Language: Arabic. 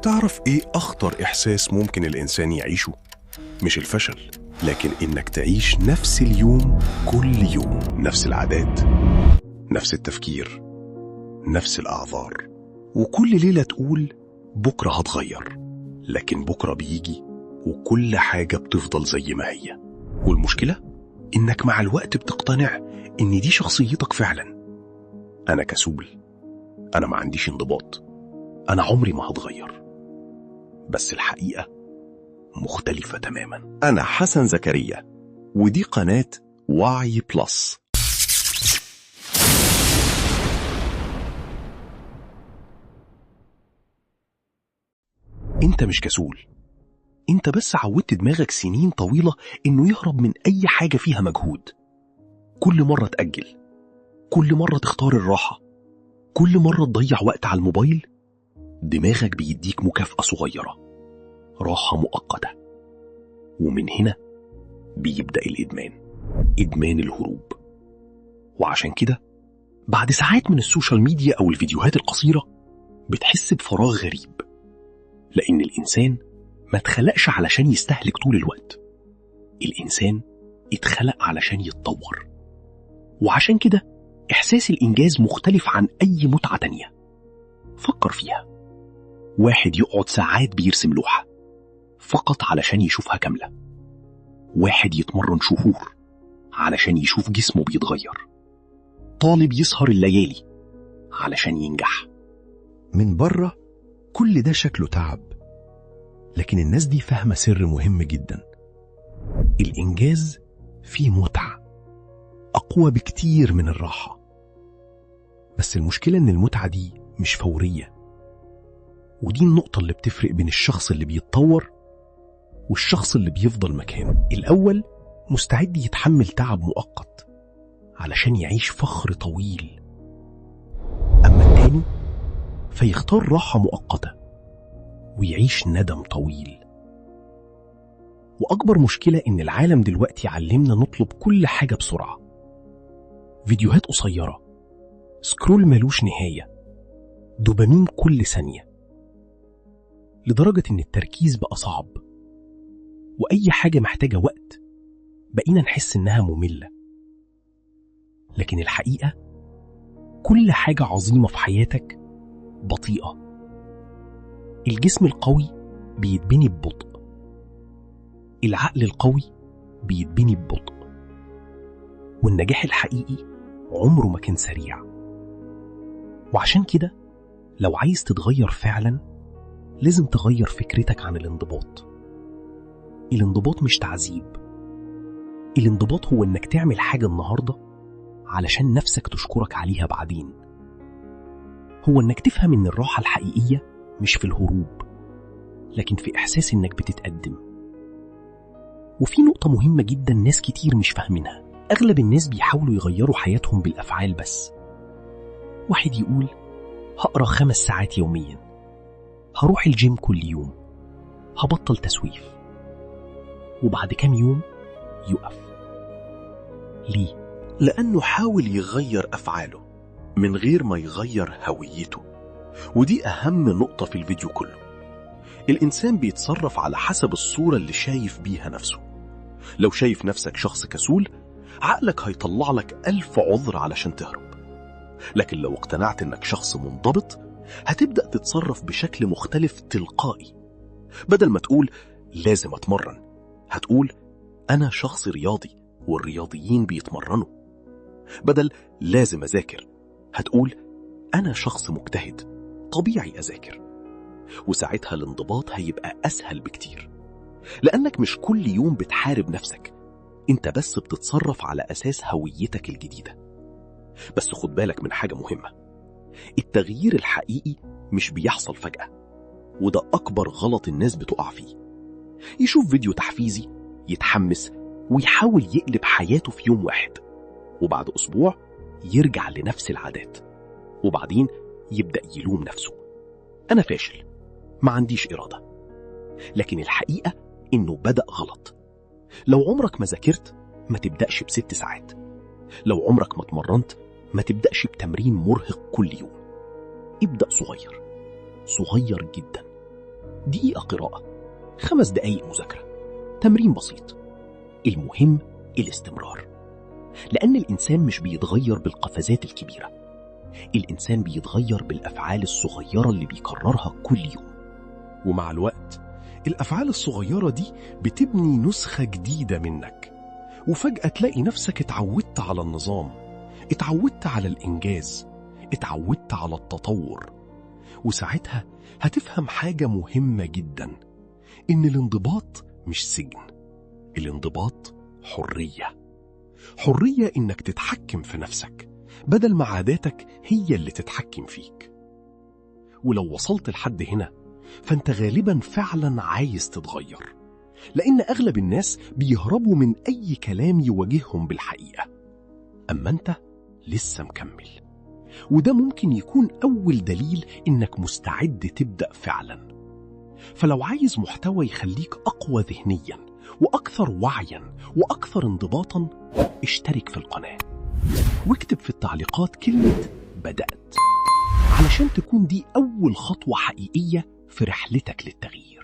تعرف إيه أخطر إحساس ممكن الإنسان يعيشه؟ مش الفشل، لكن إنك تعيش نفس اليوم كل يوم، نفس العادات، نفس التفكير، نفس الأعذار، وكل ليلة تقول بكرة هتغير، لكن بكرة بيجي وكل حاجة بتفضل زي ما هي. والمشكلة إنك مع الوقت بتقتنع إن دي شخصيتك فعلا. أنا كسول، أنا ما عنديش انضباط، أنا عمري ما هتغير. بس الحقيقة مختلفة تماما. أنا حسن زكريا، ودي قناة وعي بلس. انت مش كسول، انت بس عودت دماغك سنين طويلة انه يهرب من اي حاجة فيها مجهود. كل مرة تأجل، كل مرة تختار الراحة، كل مرة تضيع وقت على الموبايل، دماغك بيديك مكافأة صغيرة، راحة مؤقتة. ومن هنا بيبدأ الإدمان، إدمان الهروب. وعشان كده بعد ساعات من السوشيال ميديا أو الفيديوهات القصيرة بتحس بفراغ غريب، لأن الإنسان ما اتخلقش علشان يستهلك طول الوقت. الإنسان اتخلق علشان يتطور. وعشان كده إحساس الإنجاز مختلف عن أي متعة تانية. فكر فيها، واحد يقعد ساعات بيرسم لوحة فقط علشان يشوفها كاملة، واحد يتمرن شهور علشان يشوف جسمه بيتغير، طالب يسهر الليالي علشان ينجح. من بره كل ده شكله تعب، لكن الناس دي فاهمة سر مهم جدا. الإنجاز فيه متعة أقوى بكتير من الراحة. بس المشكلة إن المتعة دي مش فورية، ودي النقطة اللي بتفرق بين الشخص اللي بيتطور والشخص اللي بيفضل مكانه. الأول مستعد يتحمل تعب مؤقت علشان يعيش فخر طويل، أما التاني فيختار راحة مؤقتة ويعيش ندم طويل. وأكبر مشكلة إن العالم دلوقتي علمنا نطلب كل حاجة بسرعة، فيديوهات قصيرة، سكرول ملوش نهاية، دوبامين كل ثانية، لدرجة إن التركيز بقى صعب، وأي حاجة محتاجة وقت بقينا نحس إنها مملة. لكن الحقيقة كل حاجة عظيمة في حياتك بطيئة. الجسم القوي بيتبني ببطء، العقل القوي بيتبني ببطء، والنجاح الحقيقي عمره ما كان سريع. وعشان كده لو عايز تتغير فعلا لازم تغير فكرتك عن الانضباط. الانضباط مش تعذيب، الانضباط هو انك تعمل حاجة النهاردة علشان نفسك تشكرك عليها بعدين. هو انك تفهم ان الراحة الحقيقية مش في الهروب، لكن في احساس انك بتتقدم. وفي نقطة مهمة جدا ناس كتير مش فاهمينها. اغلب الناس بيحاولوا يغيروا حياتهم بالافعال بس. واحد يقول هقرأ 5 ساعات يوميا، هروح الجيم كل يوم، هبطل تسويف، وبعد كام يوم يقف. ليه؟ لأنه حاول يغير أفعاله من غير ما يغير هويته. ودي أهم نقطة في الفيديو كله. الإنسان بيتصرف على حسب الصورة اللي شايف بيها نفسه. لو شايف نفسك شخص كسول، عقلك هيطلع لك 1000 عذر علشان تهرب. لكن لو اقتنعت إنك شخص منضبط، هتبدأ تتصرف بشكل مختلف تلقائي. بدل ما تقول لازم أتمرن، هتقول أنا شخص رياضي والرياضيين بيتمرنوا. بدل لازم أذاكر، هتقول أنا شخص مجتهد طبيعي أذاكر. وساعتها الانضباط هيبقى أسهل بكتير، لأنك مش كل يوم بتحارب نفسك، انت بس بتتصرف على أساس هويتك الجديدة. بس خد بالك من حاجة مهمة، التغيير الحقيقي مش بيحصل فجأة، وده أكبر غلط الناس بتقع فيه. يشوف فيديو تحفيزي، يتحمس ويحاول يقلب حياته في يوم واحد، وبعد أسبوع يرجع لنفس العادات، وبعدين يبدأ يلوم نفسه، أنا فاشل، ما عنديش إرادة. لكن الحقيقة إنه بدأ غلط. لو عمرك ما ذاكرت ما تبدأش ب6 ساعات، لو عمرك ما اتمرنت ما تبدأش بتمرين مرهق كل يوم. ابدأ صغير، صغير جدا، دقيقة قراءة، 5 دقايق مذاكرة، تمرين بسيط. المهم الاستمرار، لأن الإنسان مش بيتغير بالقفزات الكبيرة، الإنسان بيتغير بالأفعال الصغيرة اللي بيكررها كل يوم. ومع الوقت الأفعال الصغيرة دي بتبني نسخة جديدة منك، وفجأة تلاقي نفسك اتعودت على النظام، اتعودت على الإنجاز، اتعودت على التطور. وساعتها هتفهم حاجة مهمة جدا، إن الانضباط مش سجن، الانضباط حرية. حرية إنك تتحكم في نفسك بدل ما عاداتك هي اللي تتحكم فيك. ولو وصلت لحد هنا فأنت غالبا فعلا عايز تتغير، لأن أغلب الناس بيهربوا من أي كلام يواجههم بالحقيقة، أما أنت لسه مكمل. وده ممكن يكون أول دليل إنك مستعد تبدأ فعلا. فلو عايز محتوى يخليك أقوى ذهنيا وأكثر وعيا وأكثر انضباطا، اشترك في القناة واكتب في التعليقات كلمة بدأت، علشان تكون دي أول خطوة حقيقية في رحلتك للتغيير.